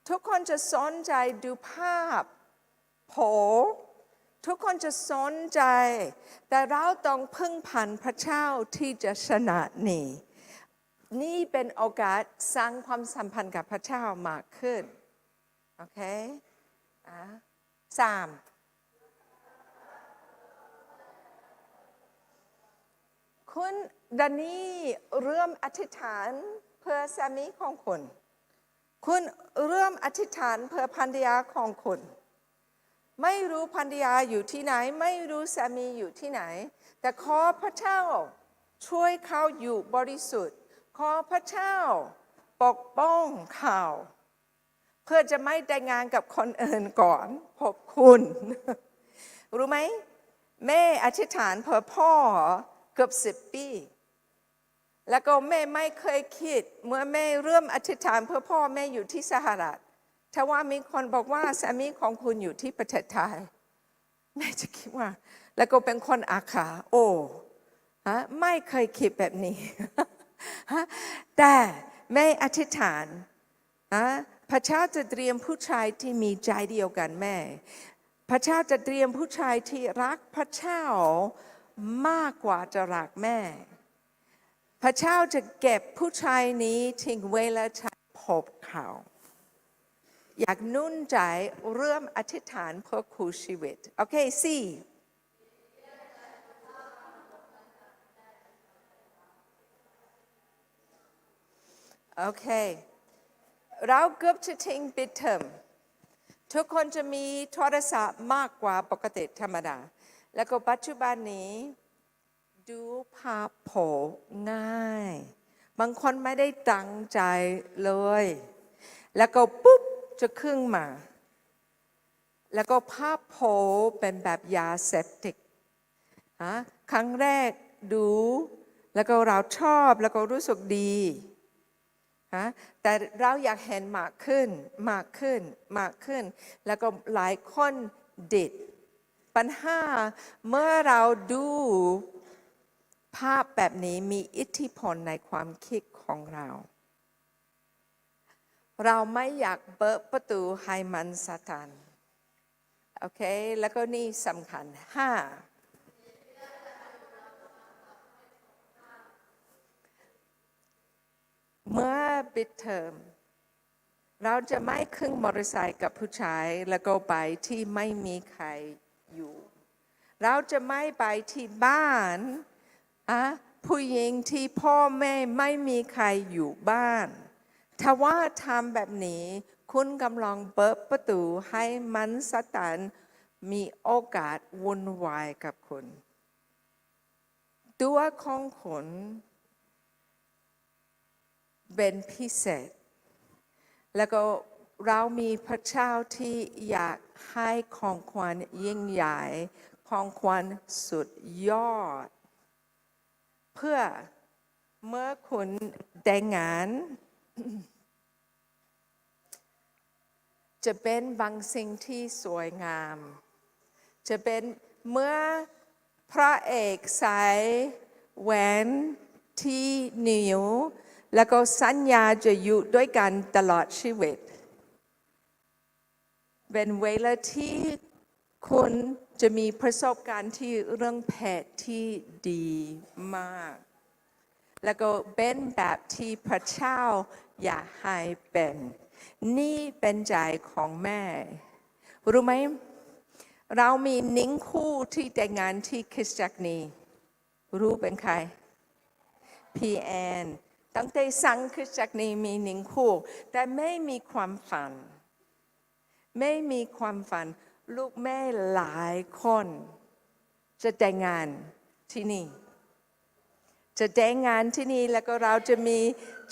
ทุกคนจะสนใจดูภาพโผทุกคนจะสนใจแต่เราต้องพึ่งพันพระเจ้าที่จะชนะนี่เป็นโอกาสสร้างความสัมพันธ์กับพระเจ้ามากขึ้นโอเค3คุณดานี่เริ่มอธิษฐานเพื่อสามีของคุณเริ่มอธิษฐานเพื่อภรรยาของคุณไม่รู้ภรรยาอยู่ที่ไหนไม่รู้สามีอยู่ที่ไหนแต่ขอพระเจ้าช่วยเขาอยู่บริสุทธิ์ขอพระเจ้าปกป้องเขาเพื่อจะไม่แต่งงานกับคนอื่นก่อนพบคุณรู้ไหมแม่อธิษฐานเพื่อพ่อเกือบ10 ปีแล้วก็แม่ไม่เคยคิดเมื่อแม่เริ่มอธิษฐานเพื่อพ่อแม่อยู่ที่สหรัฐถ้าว่ามีคนบอกว่าสามีของคุณอยู่ที่ประเทศไทยแม่จะคิดว่าแล้วก็เป็นคนอาขาไม่เคยคิดแบบนี้แต่แม่อธิษฐานพระเจ้าจะเตรียมผู้ชายที่มีใจเดียวกันแม่พระเจ้าจะเตรียมผู้ชายที่รักพระเจ้ามากกว่าจะรักแม่พระเจ้าจะเก็บผู้ชายนี้ทิ้งไว้แล้วฉันพบเขาอยากนุ่นใจเริ่มอธิษฐานเพื่อคู่ชีวิตโอเค4โอเคเราเกือบจะทิ้งปิดเทอมทุกคนจะมีโทรศัพท์มากกว่าปกติธรรมดาแล้วก็ปัจจุบันนี้ดูภาพโผล่ง่ายบางคนไม่ได้ตั้งใจเลยแล้วก็ปุ๊บจะขึ้นมาแล้วก็ภาพโผล่เป็นแบบยาเสพติดครั้งแรกดูแล้วก็เราชอบแล้วก็รู้สึกดีแต่เราอยากเห็นมากขึ้นแล้วก็หลายคนดิดปัญหาเมื่อเราดูภาพแบบนี้มีอิทธิพลในความคิดของเราไม่อยากเปิดประตูให้มันซาตานโอเคแล้วก็นี่สำคัญเมื่อปิดเทอมเราจะไม่ขึ้นมอเตอร์ไซค์กับผู้ชายแล้วก็ไปที่ไม่มีใครอยู่เราจะไม่ไปที่บ้านผู้หญิงที่พ่อแม่ไม่มีใครอยู่บ้านถ้าว่าทำแบบนี้คุณกำลังเปิดประตูให้มันซาตานมีโอกาสวุ่นวายกับคุณตัวของคุณเป็นพิเศษแล้วก็เรามีพระเจ้าที่อยากให้ของขวัญยิ่งใหญ่ของขวัญสุดยอด เพื่อเมื่อคุณแต่งงาน จะเป็นบางสิ่งที่สวยงาม จะเป็นเมื่อพระเอกใส่แหวนที่นิ้วแล้วก็สัญญาจะอยู่ด้วยกันตลอดชีวิต เป็นเวลาที่คุณจะมีประสบการณ์ที่เรื่องเพศที่ดีมาก แล้วก็เป็นแบบที่พระเจ้าอยากให้เป็น นี่เป็นใจของแม่ รู้ไหม เรามีนิ้งคู่ที่แต่งงานที่คริสตจักรนี้ รู้เป็นใคร พี่แอนตั้งแต่สังคริสตจักรนี้มีนิ้งคู่ แต่ไม่มีความฝัน ไม่มีความฝัน ลูกแม่หลายคนจะแต่งงานที่นี่ จะแต่งงานที่นี่แล้วก็เราจะมี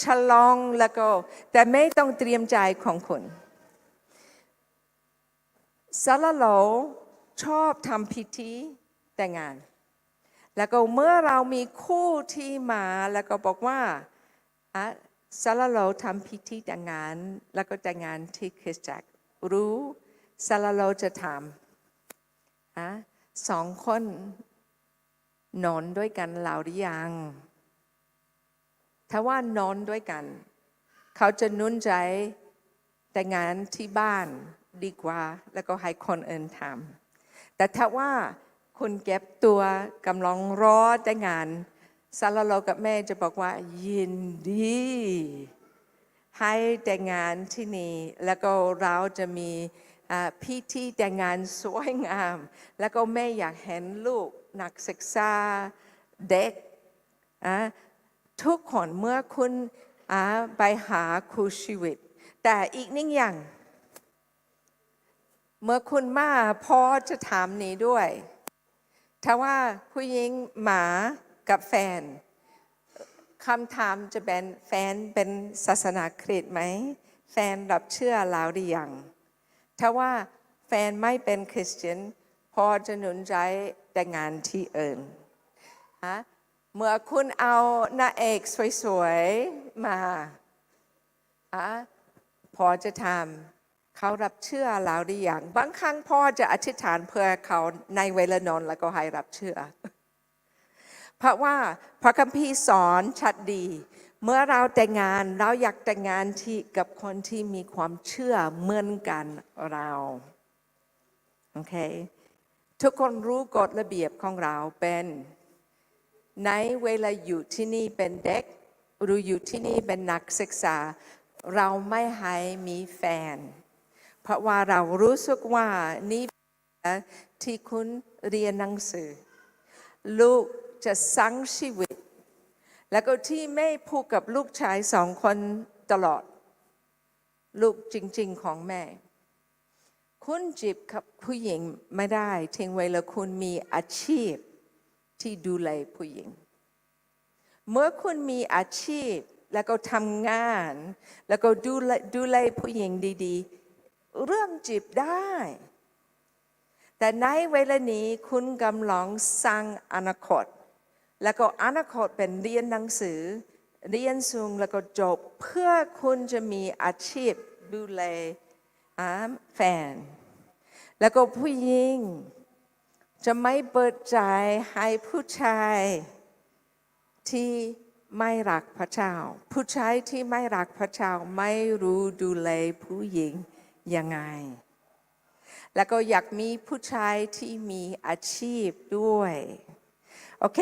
ฉลองแล้วก็แต่ไม่ต้องเตรียมใจของคุณซาลาโลชอบทำพิธีแต่งงาน แล้วก็เมื่อเรามีคู่ที่มาแล้วก็บอกว่าซาลาโลทำพิธีแต่งงานแล้วก็แต่งงานที่คริสตจักรรู้ซาลาโลจะทำ2 คนนอนด้วยกันแล้วหรือยังถ้าว่านอนด้วยกันเขาจะนุ่นใจแต่งงานที่บ้านดีกว่าแล้วก็ให้คนอื่นทำแต่ถ้าว่าคุณเก็บตัวกำลังรอแต่งงานซาลาโลกับแม่จะบอกว่ายินดีให้แต่งงานที่นี่แล้วก็เราจะมีพิธีแต่งงานสวยงามแล้วก็แม่อยากเห็นลูกนักศึกษาเด็กทุกคนเมื่อคุณไปหาคู่ชีวิตแต่อีกหนึ่งอย่างเมื่อคุณมาพ่อจะถามนี้ด้วยถ้าว่าผู้หญิงมากับแฟนคำถามจะเป็นแฟนเป็นศาสนาคริสต์ไหมแฟนรับเชื่อแล้วหรือยังถ้าว่าแฟนไม่เป็นคริสเตียนพอจะหนุนใจแต่งงานที่อื่นเมื่อคุณเอานางเอกสวยๆมาพอจะทำเขารับเชื่อแล้วหรือยังบางครั้งพ่อจะอธิษฐานเพื่อเขาในเวลานอนแล้วก็ให้รับเชื่อเพราะว่าพระคัมภีร์สอนชัดดีเมื่อเราแต่งงานเราอยากแต่งงานที่กับคนที่มีความเชื่อเหมือนกันเราโอเคทุกคนรู้กฎระเบียบของเราเป็นในเวลาอยู่ที่นี่เป็นเด็กหรืออยู่ที่นี่เป็นนักศึกษาเราไม่ให้มีแฟนเพราะว่าเรารู้สึกว่านี่ที่คุณเรียนหนังสือลูกจะสร้างชีวิตแล้วก็ที่แม่พูดกับลูกชาย2 คนตลอดลูกจริงๆของแม่คุณจีบกับผู้หญิงไม่ได้ถึงเวลาคุณมีอาชีพที่ดูแลผู้หญิงเมื่อคุณมีอาชีพแล้วก็ทำงานแล้วก็ดูแลผู้หญิงดีๆเรื่องจีบได้แต่ในเวลานี้คุณกำลังสร้างอนาคตแล้วก็อนาคตเป็นเรียนหนังสือเรียนสูงแล้วก็จบเพื่อคุณจะมีอาชีพดูแลแฟนแล้วก็ผู้หญิงจะไม่เปิดใจให้ผู้ชายที่ไม่รักพระเจ้าผู้ชายที่ไม่รักพระเจ้าไม่รู้ดูแลผู้หญิงยังไงแล้วก็อยากมีผู้ชายที่มีอาชีพด้วยโอเค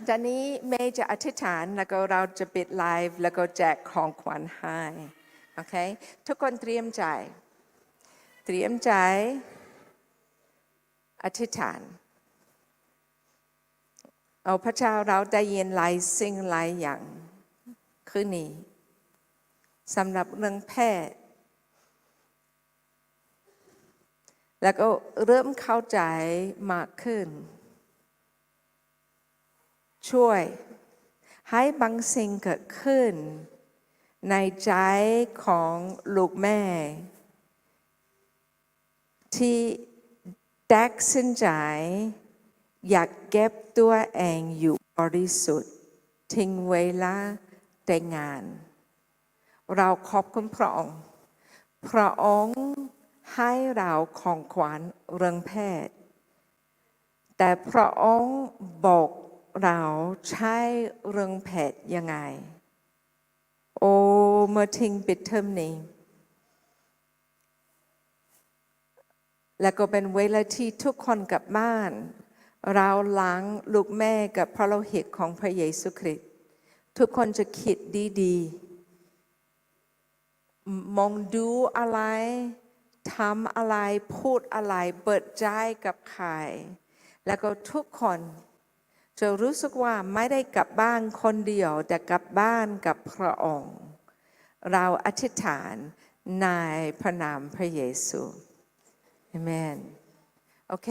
ตอนนี้เมย์จะอธิษฐานแล้วก็เราจะปิดไลฟ์แล้วก็แจกของขวัญให้โอเคทุกคนเตรียมใจอธิษฐานเอาพระเจ้าเราได้ยินหลายสิ่งหลายอย่างคืนนี้สำหรับเรื่องเพศแล้วก็เริ่มเข้าใจมากขึ้นช่วยให้บางสิ่งเกิดขึ้นในใจของลูกแม่ที่ตัดสินใจ อยากเก็บตัวเองอยู่บริสุทธิ์ทิ้งเวลาแต่งาน เราขอบคุณพระองค์พระองค์ให้เราของขวัญเรื่องเพศแต่พระองค์บอกเราใช้เรื่องเพศยังไงโอ้เมื่อทิ้งปิดเทอมนี้แล้วก็เป็นเวลาที่ทุกคนกลับบ้านเราล้างลูกแม่กับพระโลหิตของพระเยซูคริสต์ทุกคนจะคิดดีๆมองดูอะไรทำอะไรพูดอะไรเปิดใจกับใครแล้วก็ทุกคนจะรู้สึกว่าไม่ได้กลับบ้านคนเดียวแต่กลับบ้านกับพระองค์เราอธิษฐานในพระนามพระเยซูอาเมนโอเค